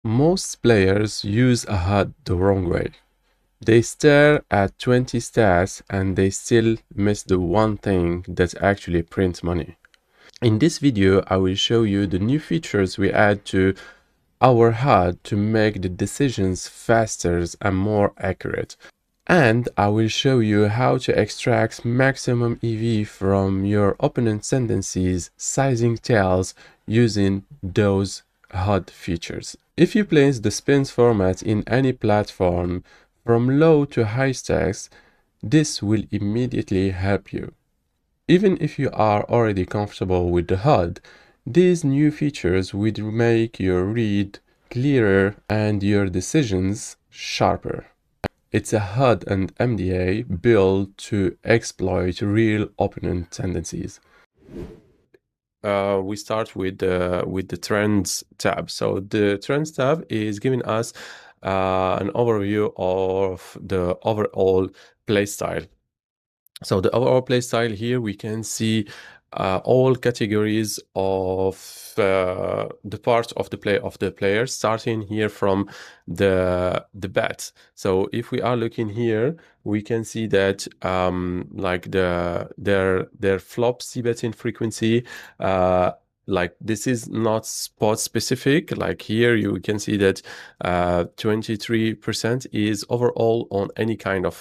Most players use a HUD the wrong way. They stare at 20 stats and they still miss the one thing that actually prints money. In this video, I will show you the new features we add to our HUD to make the decisions faster and more accurate. And I will show you how to extract maximum EV from your opponent's tendencies, sizing tails using those HUD features. If you place the spins format in any platform from low to high stacks, this will immediately help you. Even if you are already comfortable with the HUD, these new features will make your read clearer and your decisions sharper. It's a HUD and MDA built to exploit real opponent tendencies. We start with the Trends tab. So the Trends tab is giving us an overview of the overall playstyle. So the overall playstyle here, we can see all categories of the part of the play of the players, starting here from the bet. So if we are looking here, we can see that like their flop c-betting frequency, like this is not spot specific. Like here you can see that 23% is overall on any kind of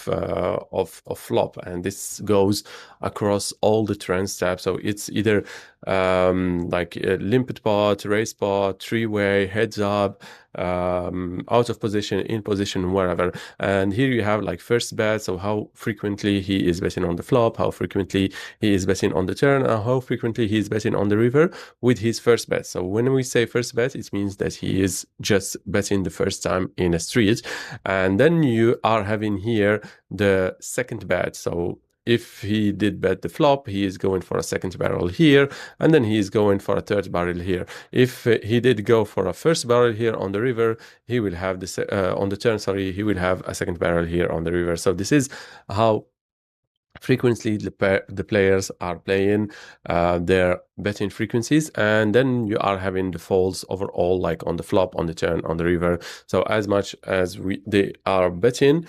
flop, and this goes across all the trends tabs. So it's either like limpid pot, race pot, three-way, heads up, out of position, in position, wherever. And here you have like first bet, so how frequently he is betting on the flop, how frequently he is betting on the turn, and how frequently he is betting on the river with his first bet. So when we say first bet, it means that he is just betting the first time in a street. And then you are having here the second bet. So if he did bet the flop, he is going for a second barrel here, and then he is going for a third barrel here. If he did go for a first barrel here on the river, he will have this on the turn, sorry, he will have a second barrel here on the river. So this is how frequently the players are playing their betting frequencies, and then you are having the folds overall, like on the flop, on the turn, on the river. So as much as they are betting,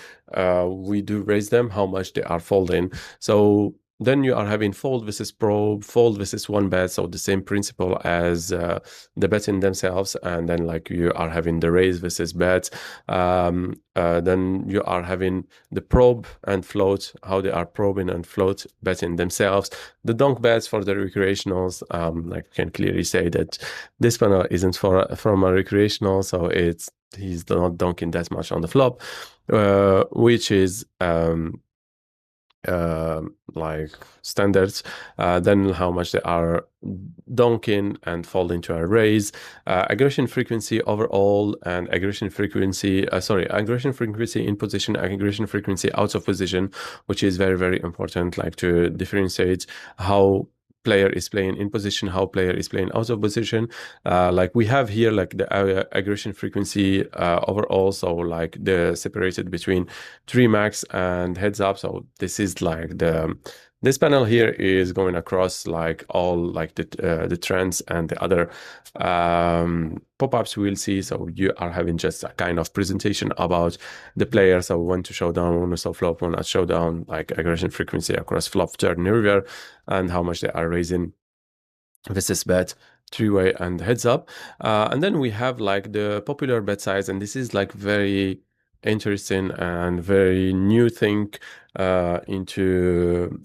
we do raise them how much they are folding. So then you are having fold versus probe, fold versus one bet, so the same principle as the betting themselves. And then like you are having the raise versus bet. Then you are having the probe and float, how they are probing and float betting themselves. The donk bets for the recreationals, like you can clearly say that this panel isn't from a recreational, so he's not donking that much on the flop, which is like standards. Then how much they are donking and folding to a raise, aggression frequency overall, and aggression frequency aggression frequency in position, aggression frequency out of position, which is very, very important, like to differentiate how player is playing in position, how player is playing out of position. Like we have here like the aggression frequency overall, so like the separated between 3 max and heads up. So this is like this panel here is going across like all like the trends and the other pop-ups we'll see. So you are having just a kind of presentation about the player. So when to showdown, when to soft flop, when at showdown, like aggression frequency across flop, turn, river, and how much they are raising versus bet, three-way, and heads up. And then we have like the popular bet size, and this is like very interesting and very new thing into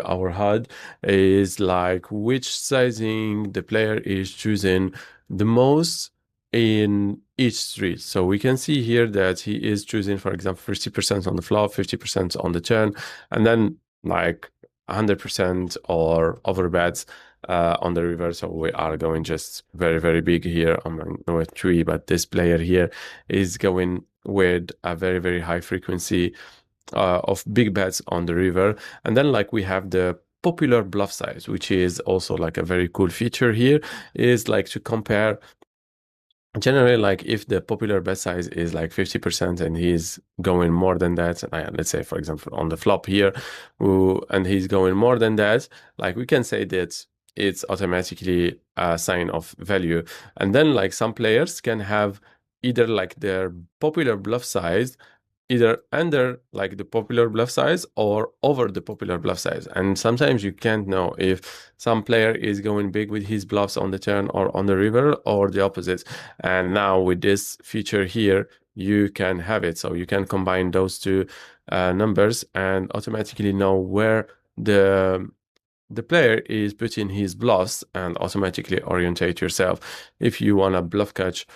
our HUD, is like which sizing the player is choosing the most in each street. So we can see here that he is choosing, for example, 50% on the flop, 50% on the turn, and then like 100% or over bets on the river. So we are going just very, very big here on no 3, but this player here is going with a very, very high frequency of big bets on the river. And then like we have the popular bluff size, which is also like a very cool feature here, is like to compare generally, like if the popular bet size is like 50% and he's going more than that, let's say for example on the flop here, and he's going more than that, like we can say that it's automatically a sign of value. And then like some players can have either like their popular bluff size either under like the popular bluff size or over the popular bluff size. And sometimes you can't know if some player is going big with his bluffs on the turn or on the river or the opposite. And now with this feature here, you can have it. So you can combine those two numbers and automatically know where the player is putting his bluffs and automatically orientate yourself if you want to bluff catch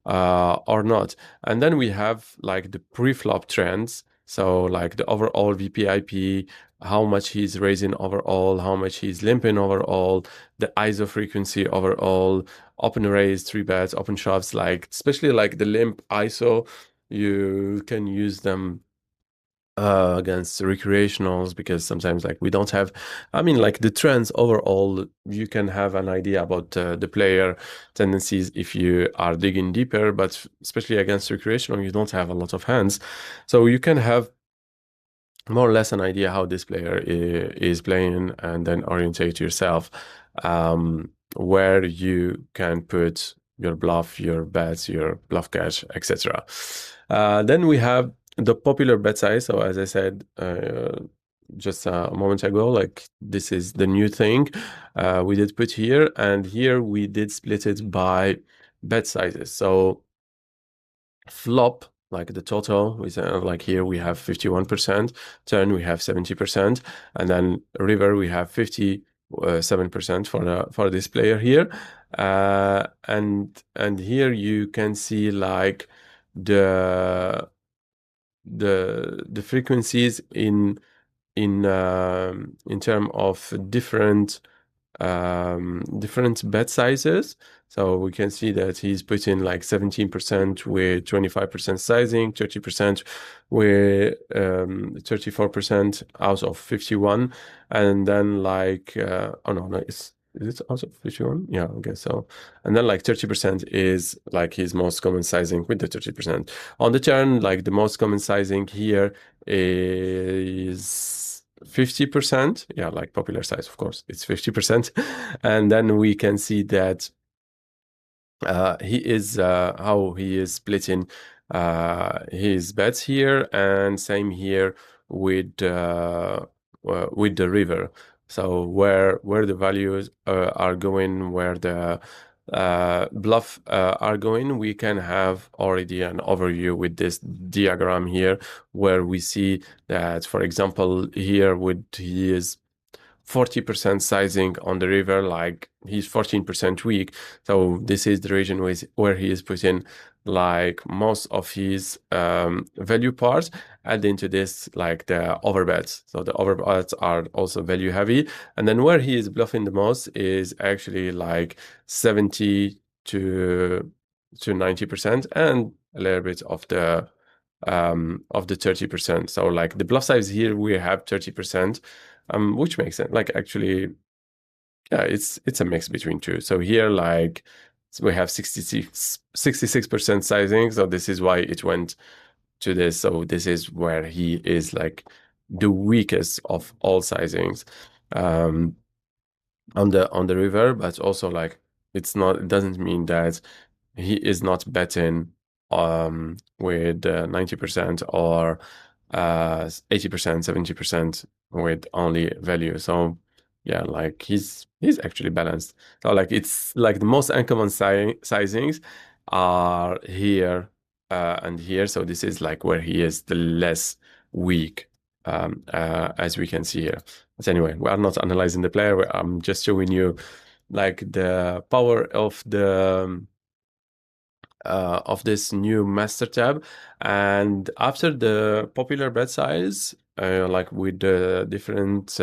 or not. And then we have like the pre-flop trends. So like the overall VPIP, how much he's raising overall, how much he's limping overall, the ISO frequency overall, open raise, three bets, open shoves, like especially like the limp ISO, you can use them against recreationals because sometimes like we don't have, I mean, like the trends overall, you can have an idea about the player tendencies if you are digging deeper, but especially against recreational, you don't have a lot of hands. So you can have more or less an idea how this player is playing and then orientate yourself where you can put your bluff, your bets, your bluff catch, etc. Then we have the popular bet size. So as I said just a moment ago, like this is the new thing we did put here, and here we did split it by bet sizes. So flop, like the total, we say like here we have 51%, turn we have 70%, and then river we have 57% for this player here. And here you can see like the the frequencies in term of different bet sizes. So we can see that he's putting like 17% with 25% sizing, 30% with 34% out of 51, and then like oh no, is it out of 51? Yeah, I guess so. And then like 30% is like his most common sizing with the 30%. On the turn, like the most common sizing here is 50%. Yeah, like popular size, of course, it's 50%. And then we can see that he is how he is splitting his bets here, and same here with the river. So where the values are going, where the bluff are going, we can have already an overview with this diagram here, where we see that, for example, here with his 40% sizing on the river, like he's 14% weak. So this is the region where he is putting like most of his value parts, add into this like the overbets. So the overbets are also value heavy. And then where he is bluffing the most is actually like 70 to 90%, and a little bit of the 30%. So like the bluff size here, we have 30%, which makes sense. Like actually, yeah, it's a mix between two. So here, like so we have 66% sizing. So this is why it went to this. So this is where he is like the weakest of all sizings on the river, but also like it doesn't mean that he is not betting with 90% or 80%, 70% with only value. So yeah, like he's actually balanced. So like it's like the most uncommon sizings are here and here. So this is like where he is the less weak, as we can see here. But anyway, we are not analyzing the player. I'm just showing you like the power of this new master tab. And after the popular bet size, like with the different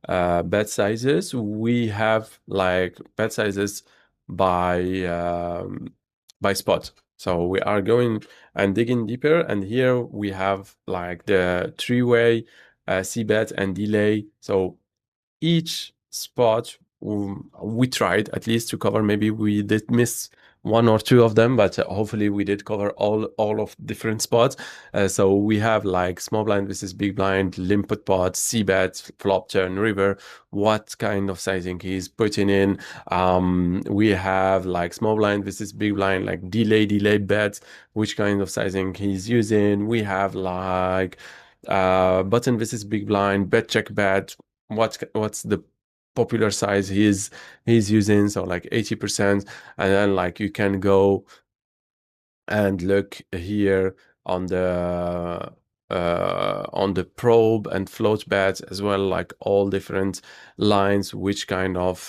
bet sizes, we have like bet sizes by spot. So we are going and digging deeper, and here we have like the three-way c-bet and delay. So each spot we tried at least to cover. Maybe we did miss one or two of them, but hopefully we did cover all of different spots. So we have like small blind versus big blind, limpet pot, c bet, flop, turn, river, what kind of sizing he's putting in. We have like small blind versus big blind, like delay bets, which kind of sizing he's using. We have like button versus big blind, bet check bet, what's the popular size he's using, so like 80%. And then like you can go and look here on the probe and float bets as well, like all different lines, which kind of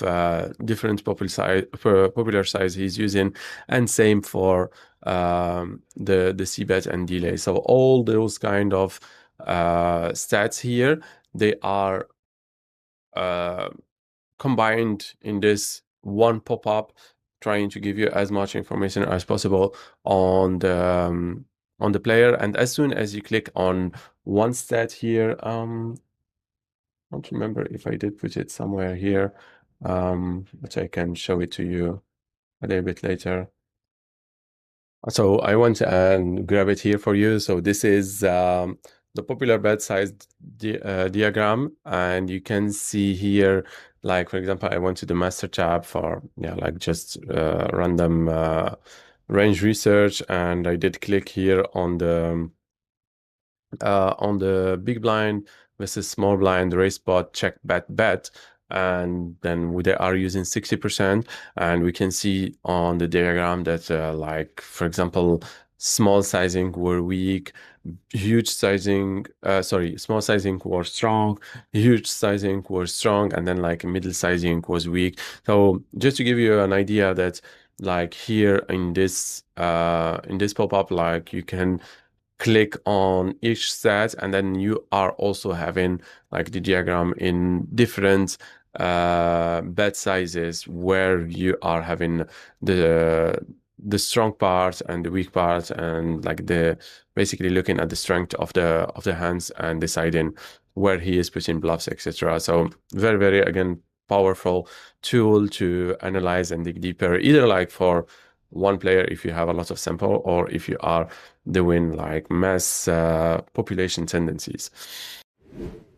different popular size he's using, and same for the c bet and delay. So all those kind of stats here, they are uh, combined in this one pop-up, trying to give you as much information as possible on the player. And as soon as you click on one stat here, I don't remember if I did put it somewhere here, but I can show it to you a little bit later. So I went and grab it here for you. So this is the popular bet size diagram, and you can see here, like for example, I went to the master tab for like just random range research, and I did click here on the big blind versus small blind race spot check bet, and then they are using 60%. And we can see on the diagram that like for example, small sizing were weak, huge sizing small sizing was strong, huge sizing was strong, and then like middle sizing was weak. So just to give you an idea that like here in this pop-up, like you can click on each stat, and then you are also having like the diagram in different bet sizes, where you are having the strong part and the weak part, and like the basically looking at the strength of the hands and deciding where he is putting bluffs, etc. So very, very, again, powerful tool to analyze and dig deeper, either like for one player if you have a lot of sample, or if you are doing like mass population tendencies.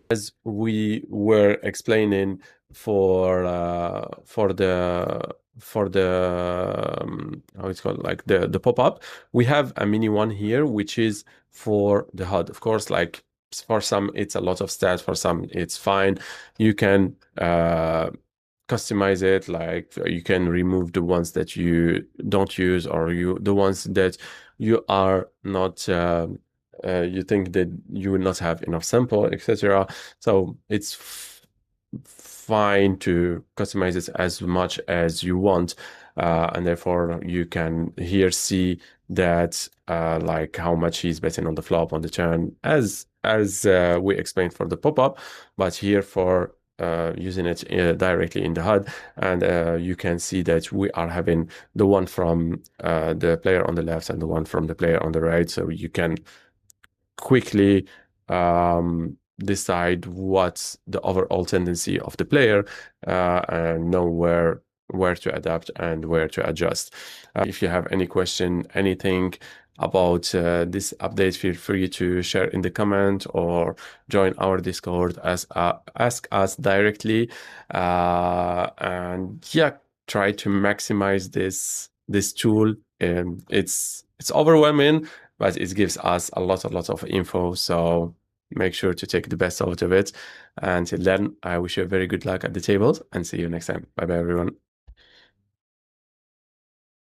As we were explaining for the how it's called, like the pop-up, we have a mini one here, which is for the HUD. Of course, like for some it's a lot of stats, for some it's fine. You can customize it, like you can remove the ones that you don't use, or the ones that you are not you think that you will not have enough sample, etc. So it's fine to customize it as much as you want, and therefore you can here see that like how much he's betting on the flop, on the turn, as we explained for the pop-up, but here for using it directly in the HUD. And you can see that we are having the one from the player on the left and the one from the player on the right, so you can quickly decide what's the overall tendency of the player, and know where to adapt and where to adjust. If you have any question, anything about this update, feel free to share in the comment or join our Discord, ask us directly, and yeah, try to maximize this tool. It's overwhelming, but it gives us a lot of info, so make sure to take the best out of it. Until then, I wish you a very good luck at the tables, and see you next time. Bye bye, everyone.